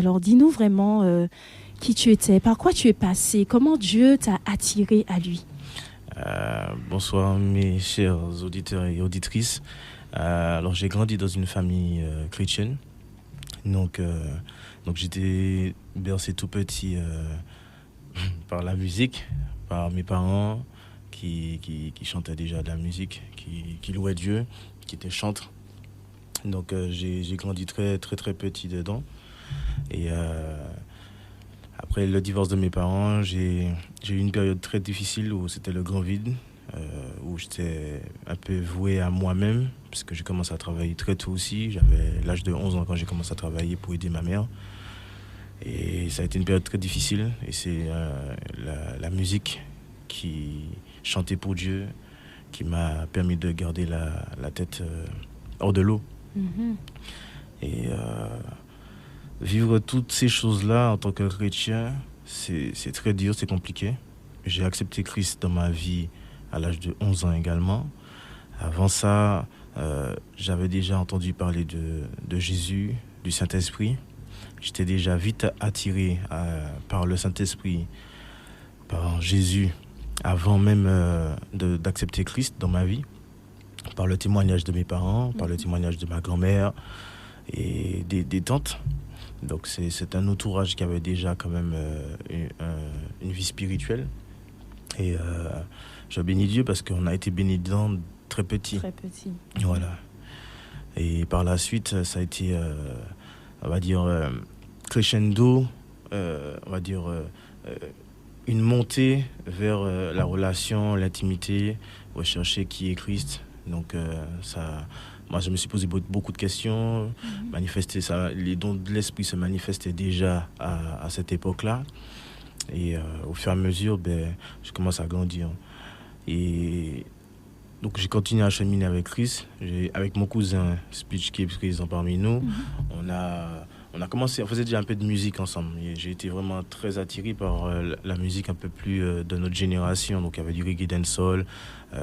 Alors, dis-nous vraiment qui tu étais, par quoi tu es passé, comment Dieu t'a attiré à lui. Bonsoir mes chers auditeurs et auditrices. Alors j'ai grandi dans une famille chrétienne, donc, donc j'étais bercé tout petit par la musique, par mes parents qui chantaient déjà de la musique, qui louaient Dieu, qui étaient chantres. Donc j'ai grandi très très très petit dedans. Et après le divorce de mes parents, j'ai eu une période très difficile où c'était le grand vide, où j'étais un peu voué à moi-même, parce que j'ai commencé à travailler très tôt aussi. J'avais l'âge de 11 ans quand j'ai commencé à travailler pour aider ma mère. Et ça a été une période très difficile. Et c'est la musique qui chantait pour Dieu qui m'a permis de garder la tête hors de l'eau. Mhm. Et vivre toutes ces choses-là en tant que chrétien, c'est très dur, c'est compliqué. J'ai accepté Christ dans ma vie à l'âge de 11 ans également. Avant ça, j'avais déjà entendu parler de Jésus, du Saint-Esprit. J'étais déjà vite attiré par le Saint-Esprit, par Jésus, avant même d'accepter Christ dans ma vie, par le témoignage de mes parents, par le témoignage de ma grand-mère et des tantes. Donc c'est un entourage qui avait déjà quand même une vie spirituelle. Et je bénis Dieu parce qu'on a été bénis dedans très petit. Très petit. Voilà. Et par la suite, ça a été, on va dire, crescendo, on va dire, une montée vers la relation, l'intimité, rechercher qui est Christ. Donc ça, moi je me suis posé beaucoup de questions, manifester ça, les dons de l'esprit se manifestaient déjà à cette époque-là. Et au fur et à mesure, je commence à grandir. Et donc j'ai continué à cheminer avec Chris, avec mon cousin Speech qui est présent parmi nous. On a commencé, on faisait déjà un peu de musique ensemble. Et j'ai été vraiment très attiré par la musique un peu plus de notre génération. Donc il y avait du reggae dancehall.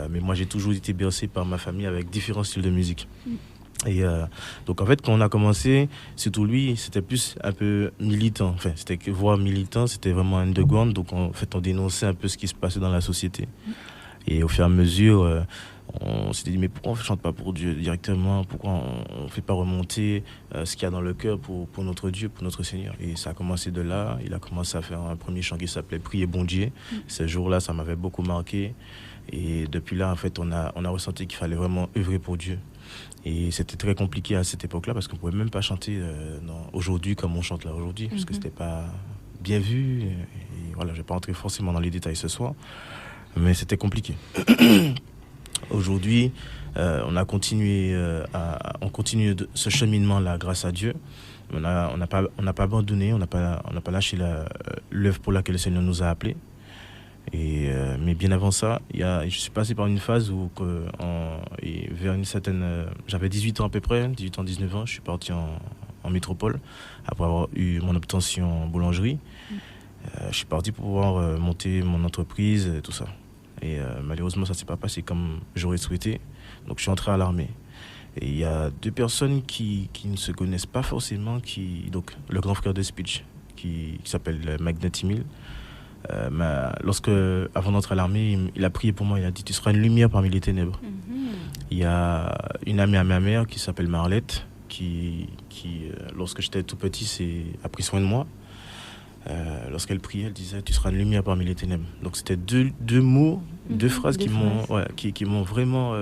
Mais moi j'ai toujours été bercé par ma famille avec différents styles de musique. Et donc en fait quand on a commencé, surtout lui, c'était plus un peu militant. Enfin, c'était que voix militant, c'était vraiment underground. Donc en fait on dénonçait un peu ce qui se passait dans la société. Et au fur et à mesure, on s'était dit mais pourquoi on ne chante pas pour Dieu directement? Pourquoi on ne fait pas remonter ce qu'il y a dans le cœur pour notre Dieu, pour notre Seigneur? Et ça a commencé de là. Il a commencé à faire un premier chant qui s'appelait Priez bon Dieu. Ce jour-là, ça m'avait beaucoup marqué. Et depuis là, en fait, on a ressenti qu'il fallait vraiment œuvrer pour Dieu. Et c'était très compliqué à cette époque-là parce qu'on ne pouvait même pas chanter aujourd'hui comme on chante là aujourd'hui, parce que ce n'était pas bien vu. Et voilà, je ne vais pas entrer forcément dans les détails ce soir, mais c'était compliqué. Aujourd'hui, on continue ce cheminement-là grâce à Dieu. On n'a pas abandonné, on n'a pas lâché l'œuvre pour laquelle le Seigneur nous a appelés. Mais bien avant ça, je suis passé par une phase où vers une certaine... j'avais 18 ans à peu près, 18 ans, 19 ans, je suis parti en métropole après avoir eu mon obtention en boulangerie. Je suis parti pour pouvoir monter mon entreprise et tout ça. Et malheureusement, ça ne s'est pas passé comme j'aurais souhaité. Donc je suis entré à l'armée. Et il y a deux personnes qui ne se connaissent pas forcément, donc le grand frère de Speech, qui s'appelle Magnet Timil. Avant d'entrer à l'armée, il a prié pour moi, il a dit tu seras une lumière parmi les ténèbres. Il y a une amie à ma mère qui s'appelle Marlette, qui lorsque j'étais tout petit, a pris soin de moi. Lorsqu'elle priait, elle disait tu seras une lumière parmi les ténèbres. Donc c'était deux mots, deux phrases qui m'ont vraiment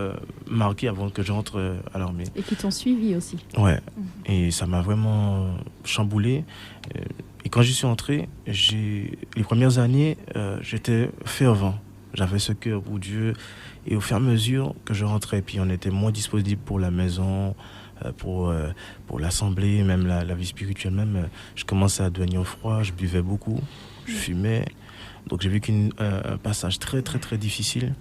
marqué avant que j'entre à l'armée. Et qui t'ont suivi aussi. Ouais. Et ça m'a vraiment chamboulé. Et quand j'y suis entré, les premières années, j'étais fervent. J'avais ce cœur pour Dieu. Et au fur et à mesure que je rentrais, puis on était moins disponible pour la maison, pour l'assemblée, même la vie spirituelle même, je commençais à devenir froid, je buvais beaucoup, je fumais. Donc j'ai vécu un passage très très très difficile.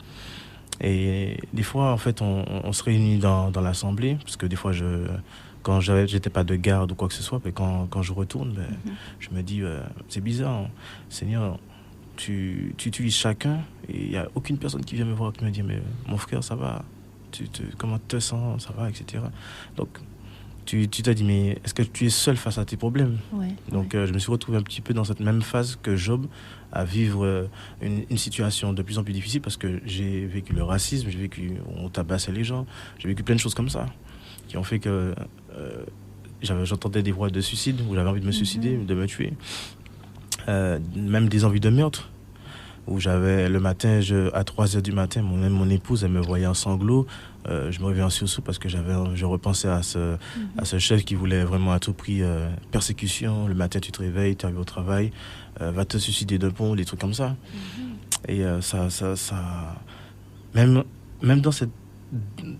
Et des fois, en fait, on se réunit dans l'assemblée, parce que des fois, quand j'étais pas de garde ou quoi que ce soit, mais quand je retourne, je me dis, c'est bizarre, hein. Seigneur, tu utilises chacun, et il n'y a aucune personne qui vient me voir qui me dit, mais mon frère, ça va, comment tu te sens, ça va, etc. Donc, tu t'as dit, mais est-ce que tu es seul face à tes problèmes? Donc, je me suis retrouvé un petit peu dans cette même phase que Job, à vivre une situation de plus en plus difficile parce que j'ai vécu le racisme, on tabassait les gens, j'ai vécu plein de choses comme ça qui ont fait que j'entendais des voix de suicide où j'avais envie de me suicider, de me tuer, même des envies de meurtre. Où j'avais le matin, à 3h du matin, mon épouse, elle me voyait en sanglots. Je me réveillais en sursaut parce que je repensais à ce chef qui voulait vraiment à tout prix persécution. Le matin, tu te réveilles, tu arrives au travail, va te suicider de pont, des trucs comme ça. Et même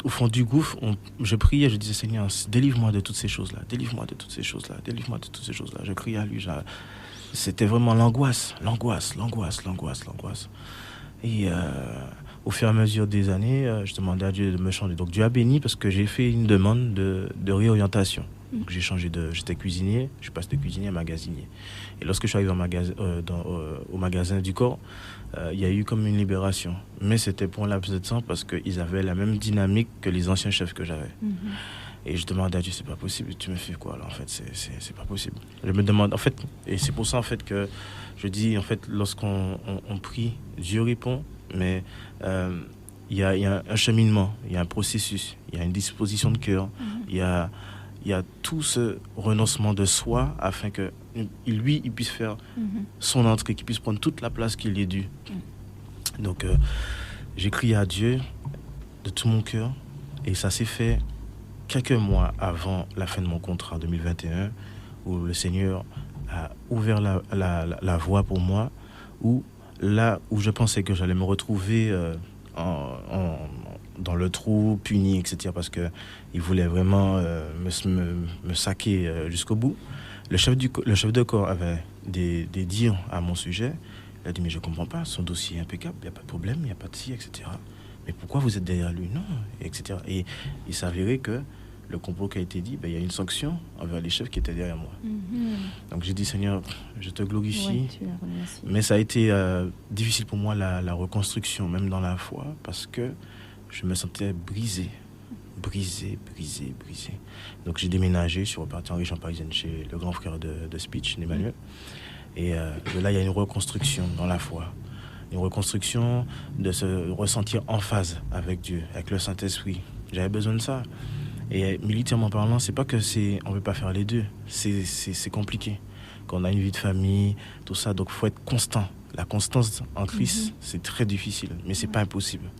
au fond du gouffre, je priais, je disais, Seigneur, délivre-moi de toutes ces choses-là, délivre-moi de toutes ces choses-là, délivre-moi de toutes ces choses-là. Je criais à lui, c'était vraiment l'angoisse. Et au fur et à mesure des années, je demandais à Dieu de me changer. Donc Dieu a béni parce que j'ai fait une demande de réorientation. Donc j'ai changé j'étais cuisinier, je suis passé de cuisinier à magasinier. Et lorsque je suis arrivé au magasin du corps, il y a eu comme une libération. Mais c'était pour un laps de temps parce qu'ils avaient la même dynamique que les anciens chefs que j'avais. Et je demandais à Dieu, c'est pas possible, tu me fais quoi là en fait, c'est pas possible. Je me demande, en fait, et c'est pour ça en fait que je dis, en fait, lorsqu'on prie, Dieu répond, mais il y a un cheminement, il y a un processus, il y a une disposition de cœur, il y a tout ce renoncement de soi afin que lui, il puisse faire son entrée, qu'il puisse prendre toute la place qu'il est due. Donc, j'ai crié à Dieu de tout mon cœur et ça s'est fait quelques mois avant la fin de mon contrat en 2021, où le Seigneur a ouvert la voie pour moi, là où je pensais que j'allais me retrouver dans le trou, puni, etc., parce qu'il voulait vraiment me saquer jusqu'au bout. Le chef de corps avait des dires à mon sujet. Il a dit, mais je ne comprends pas, son dossier est impeccable, il n'y a pas de problème, il n'y a pas de ci, etc. Mais pourquoi vous êtes derrière lui? Non, etc. Et il s'avérait que le complot qui a été dit, il y a une sanction envers les chefs qui étaient derrière moi. Donc j'ai dit, Seigneur, je te glorifie. Mais ça a été difficile pour moi, la reconstruction, même dans la foi, parce que je me sentais brisé. Donc j'ai déménagé, je suis reparti en région parisienne chez le grand frère de Speech, Emmanuel. Et de là, il y a une reconstruction dans la foi. Une reconstruction de se ressentir en phase avec Dieu, avec le Saint-Esprit. J'avais besoin de ça. Et militairement parlant, c'est pas que on ne veut pas faire les deux. C'est compliqué. Quand on a une vie de famille, tout ça, donc il faut être constant. La constance en Christ, c'est très difficile, mais c'est pas impossible.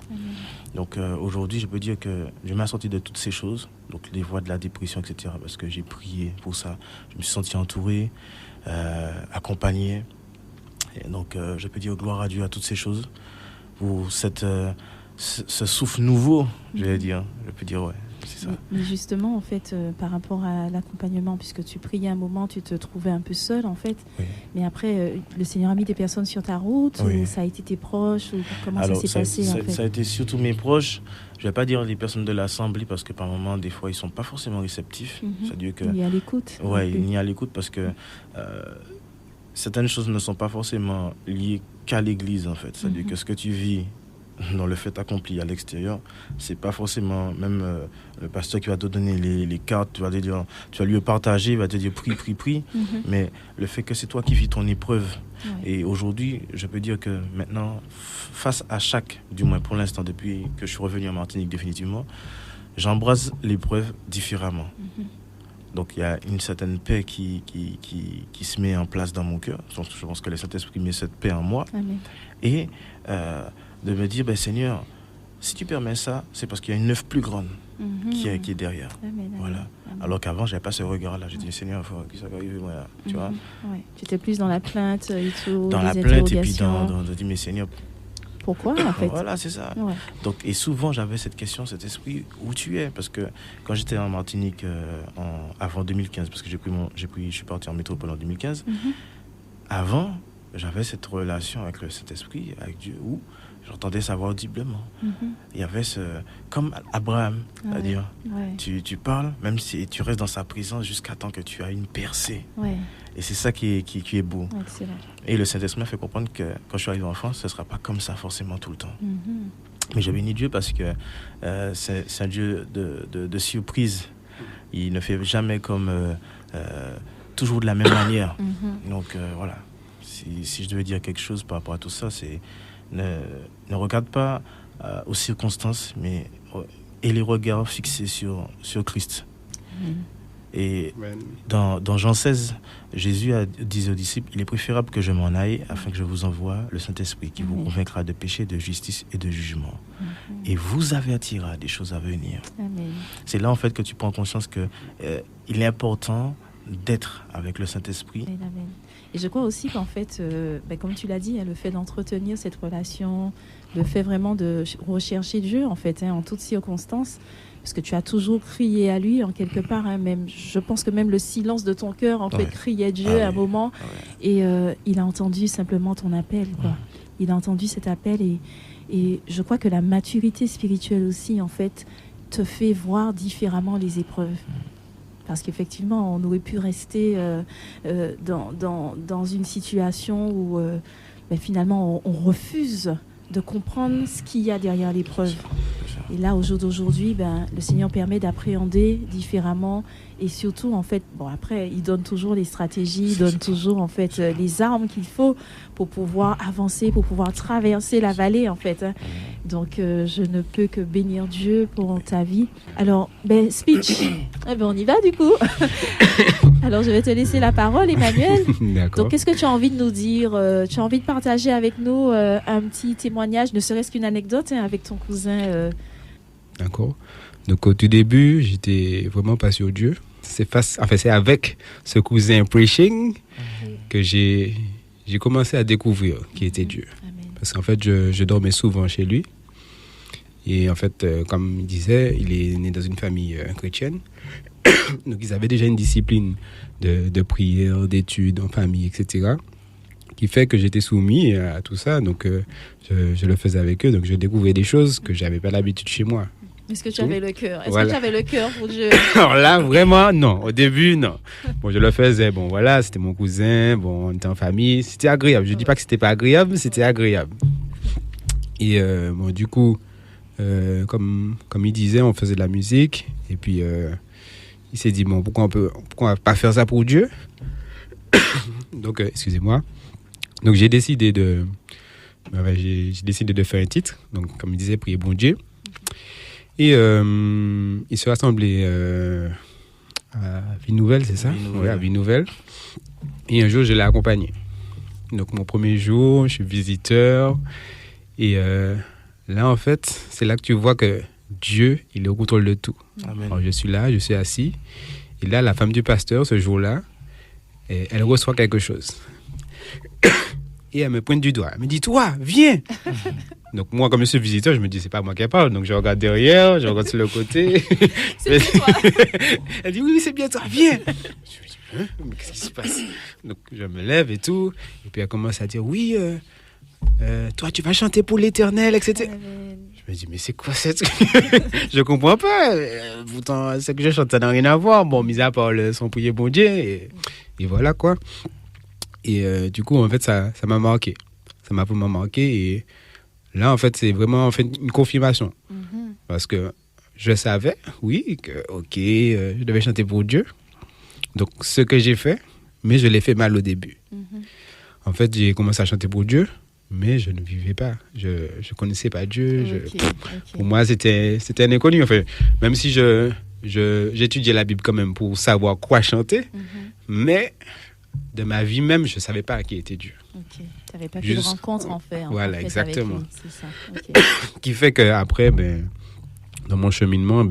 Donc aujourd'hui, je peux dire que je m'ai sorti de toutes ces choses, donc les voies de la dépression, etc., parce que j'ai prié pour ça. Je me suis senti entouré, accompagné. Et donc je peux dire gloire à Dieu à toutes ces choses, pour ce souffle nouveau, je vais dire. Je peux dire, ouais. C'est ça. Mais justement, en fait, par rapport à l'accompagnement, puisque tu priais un moment, tu te trouvais un peu seul, en fait. Oui. Mais après, le Seigneur a mis des personnes sur ta route, ou ça a été tes proches, ou comment ça s'est passé, en fait? Ça a été surtout mes proches. Je ne vais pas dire les personnes de l'Assemblée, parce que par moments, des fois, ils ne sont pas forcément réceptifs. C'est-à-dire que, ni à l'écoute. Oui, ni à l'écoute, parce que certaines choses ne sont pas forcément liées qu'à l'Église, en fait. C'est-à-dire que ce que tu vis dans le fait accompli à l'extérieur, c'est pas forcément même le pasteur qui va te donner les cartes, tu vas lui partager, il va te dire prie, mais le fait que c'est toi qui vis ton épreuve. Et aujourd'hui, je peux dire que maintenant, face à du moins pour l'instant, depuis que je suis revenu en Martinique définitivement, j'embrasse l'épreuve différemment. Donc il y a une certaine paix qui se met en place dans mon cœur. Donc, je pense que le Saint-Esprit met cette paix en moi. Amen. Et de me dire, Seigneur, si tu permets ça, c'est parce qu'il y a une œuvre plus grande qui est derrière. Amen, voilà. Amen. Alors qu'avant, je n'avais pas ce regard-là. J'ai dit, Seigneur, il faut que ça arrive, voilà. Tu vois. Ouais. Tu étais plus dans la plainte et tout. Dans la plainte et puis dans dire, mais Seigneur, pourquoi, en fait? Voilà, c'est ça. Ouais. Donc, et souvent, j'avais cette question, cet esprit, où tu es? Parce que quand j'étais en Martinique avant 2015, parce que je suis parti en métropole en 2015, avant, j'avais cette relation avec cet esprit, avec Dieu, où j'entendais sa voix audiblement. Il y avait comme Abraham, c'est-à-dire, tu parles, même si tu restes dans sa présence jusqu'à temps que tu as une percée. Ouais. Et c'est ça qui est beau. Excellent. Et le Saint-Esprit m'a fait comprendre que quand je suis arrivé en France, ce ne sera pas comme ça forcément tout le temps. Mais je bénis Dieu parce que c'est un Dieu de surprise. il ne fait jamais comme toujours de la même manière. Donc voilà, si je devais dire quelque chose par rapport à tout ça, c'est ne regarde pas aux circonstances, mais et les regards fixés sur Christ. Et dans Jean 16, Jésus dit aux disciples, il est préférable que je m'en aille afin que je vous envoie le Saint-Esprit qui vous convaincra de péché, de justice et de jugement. Et vous avertira des choses à venir. Amen. C'est là en fait que tu prends conscience que il est important d'être avec le Saint-Esprit. Amen. Et je crois aussi qu'en fait, comme tu l'as dit, le fait d'entretenir cette relation, le fait vraiment de rechercher Dieu en fait, en toutes circonstances, parce que tu as toujours crié à lui en quelque part, même, je pense que même le silence de ton cœur en fait criait Dieu à un moment, et il a entendu simplement ton appel, quoi. Il a entendu cet appel, et je crois que la maturité spirituelle aussi en fait te fait voir différemment les épreuves. Parce qu'effectivement, on aurait pu rester dans une situation où finalement on refuse de comprendre ce qu'il y a derrière l'épreuve. Et là, au jour d'aujourd'hui, le Seigneur permet d'appréhender différemment, et surtout, en fait, après, il donne toujours les stratégies, il donne toujours, en fait, les armes qu'il faut pour pouvoir avancer, pour pouvoir traverser la vallée, en fait. Donc, je ne peux que bénir Dieu pour ta vie. Alors, speech, on y va, du coup. Alors, je vais te laisser la parole, Emmanuel. D'accord. Donc, qu'est-ce que tu as envie de nous dire? Tu as envie de partager avec nous un petit témoignage, ne serait-ce qu'une anecdote avec ton cousin D'accord. Donc, au tout début, j'étais vraiment pas sur Dieu. C'est avec ce cousin preaching que j'ai commencé à découvrir qui était Dieu. Amen. Parce qu'en fait, je dormais souvent chez lui. Et en fait, comme il disait, il est né dans une famille chrétienne. Donc, ils avaient déjà une discipline de prière, d'études en famille, etc. Qui fait que j'étais soumis à tout ça. Donc, je le faisais avec eux. Donc, je découvrais des choses que je n'avais pas l'habitude chez moi. Est-ce que tu avais le cœur? Que tu avais le cœur pour Dieu? Alors là, vraiment, non. Au début, non. Bon, je le faisais. Bon, voilà, c'était mon cousin. Bon, on était en famille. C'était agréable. Je ne dis pas que c'était pas agréable, c'était agréable. Et bon, du coup, comme il disait, on faisait de la musique. Et puis, il s'est dit, bon, pourquoi on va pas faire ça pour Dieu? Donc, excusez-moi. Donc, j'ai décidé de faire un titre. Donc, comme il disait, prier bon Dieu. Et il se rassemblait à Vie Nouvelle, c'est ça? Oui, à Vie Nouvelle. Et un jour, je l'ai accompagné. Donc, mon premier jour, je suis visiteur. Et là, en fait, c'est là que tu vois que Dieu, il est au contrôle de tout. Amen. Alors, je suis là, je suis assis. Et là, la femme du pasteur, ce jour-là, elle reçoit quelque chose. Et elle me pointe du doigt. Elle me dit, toi, viens. Donc moi, comme je suis visiteur, je me dis, c'est pas moi qui parle. Donc je regarde derrière, je regarde sur le côté. C'est toi. Elle dit, oui, c'est bien toi, viens. Je me dis, mais qu'est-ce qui se passe? Donc je me lève et tout. Et puis elle commence à dire, oui, toi, tu vas chanter pour l'Éternel, etc. Je me dis, mais c'est quoi cette... Je comprends pas. Pourtant, ce que je chante, ça n'a rien à voir. Bon, mis à part le son prier bon Dieu. Et voilà, quoi. Et du coup, en fait, ça m'a marqué. Ça m'a vraiment marqué. Et là, en fait, c'est vraiment une confirmation. Parce que je savais, oui, que, je devais chanter pour Dieu. Donc, ce que j'ai fait, mais je l'ai fait mal au début. En fait, j'ai commencé à chanter pour Dieu, mais je ne vivais pas. Je ne connaissais pas Dieu. Pour moi, c'était un inconnu. Enfin, même si j'étudiais la Bible quand même pour savoir quoi chanter, mais de ma vie même, je ne savais pas qui était Dieu. Tu n'avais pas fait de rencontre, en fait. Voilà, exactement. Avec lui, c'est ça. Qui fait qu'après, dans mon cheminement,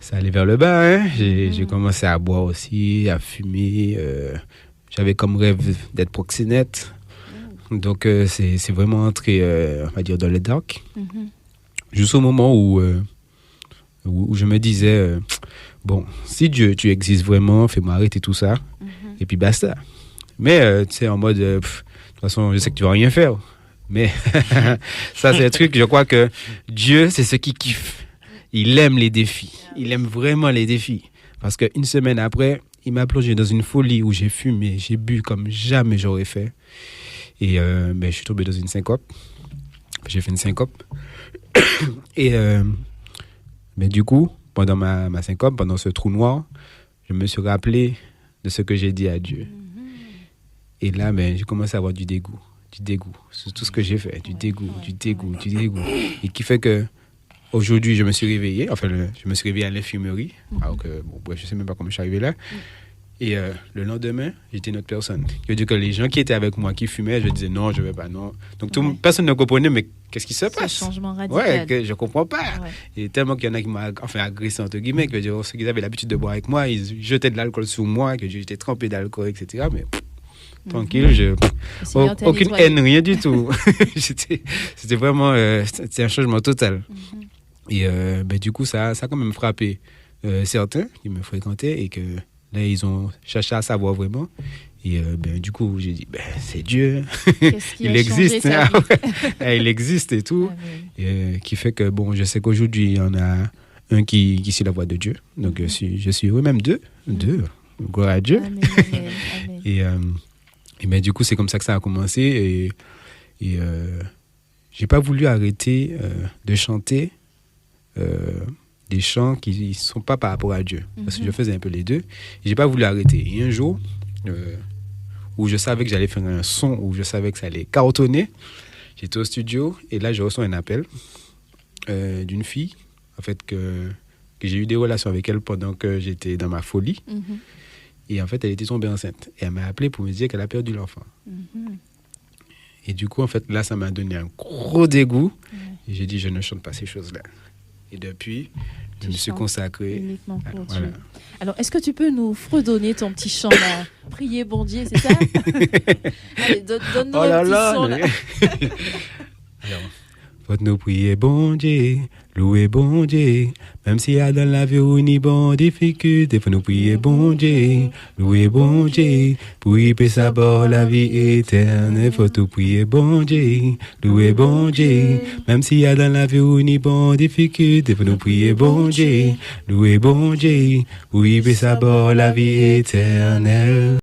ça allait vers le bas. Hein. J'ai commencé à boire aussi, à fumer. J'avais comme rêve d'être proxénète. Donc, c'est vraiment entré, on va dire, dans le dark. Jusqu'au moment où je me disais, bon, si Dieu, tu existes vraiment, fais-moi arrêter tout ça. Et puis basta. Mais, tu sais, en mode, de toute façon, je sais que tu vas rien faire. Mais ça, c'est un truc, je crois que Dieu, c'est ce qui kiffe. Il aime les défis. Il aime vraiment les défis. Parce qu'une semaine après, il m'a plongé dans une folie où j'ai fumé, j'ai bu comme jamais j'aurais fait. Et je suis tombé dans une syncope. J'ai fait une syncope. Et du coup, pendant ma syncope, pendant ce trou noir, je me suis rappelé de ce que j'ai dit à Dieu. Et là, j'ai commencé à avoir du dégoût sur tout ce que j'ai fait, du dégoût. Et qui fait que aujourd'hui, je me suis réveillé, je me suis réveillé à l'infirmerie, alors que, je ne sais même pas comment je suis arrivé là. Et le lendemain, j'étais une autre personne. Je veux dire que les gens qui étaient avec moi, qui fumaient, je disais non, je ne vais pas, non. Donc personne ne comprenait, mais qu'est-ce qui se passe? Ce changement radical. Que je ne comprends pas. Ouais. Et tellement qu'il y en a qui m'ont agressé, entre guillemets, que ceux qui avaient l'habitude de boire avec moi, ils jetaient de l'alcool sur moi, que j'étais trempé d'alcool, etc. Mais tranquille, aucune haine, rien du tout. C'était vraiment c'était un changement total. Et du coup, ça a quand même frappé certains qui me fréquentaient et que là, ils ont cherché à savoir vraiment. Et du coup, j'ai dit, c'est Dieu. Il existe. Il existe et tout. Et, qui fait que, je sais qu'aujourd'hui, il y en a un qui suit la voie de Dieu. Donc, je suis heureux, même deux. Gloire à Dieu. Amen. Et du coup, c'est comme ça que ça a commencé. Et j'ai pas voulu arrêter de chanter des chants qui ne sont pas par rapport à Dieu. Parce que je faisais un peu les deux. Et j'ai pas voulu arrêter. Et un jour, où je savais que j'allais faire un son, où je savais que ça allait cartonner, j'étais au studio et là, je reçois un appel d'une fille, en fait, que j'ai eu des relations avec elle pendant que j'étais dans ma folie. Et en fait, elle était tombée enceinte. Et elle m'a appelé pour me dire qu'elle a perdu l'enfant. Et du coup, en fait, là, ça m'a donné un gros dégoût. Et j'ai dit, je ne chante pas ces choses-là. Et depuis, je me suis consacré. Uniquement pour Dieu. Alors, est-ce que tu peux nous fredonner ton petit chant là? Prier bon Dieu, c'est ça? Allez, donne-nous un petit son là. Faut nous prier bon Dieu, louer bon Dieu. Même s'il y a dans la vie une bonne difficulté, faut nous prier bon Dieu, louer bon Dieu. Pour y payer sa bord la vie éternelle, faut nous prier bon Dieu, louer bon Dieu. Même s'il y a dans la vie une bonne difficulté, faut nous prier bon Dieu, louer bon Dieu. Pour y payer sa bord la vie éternelle.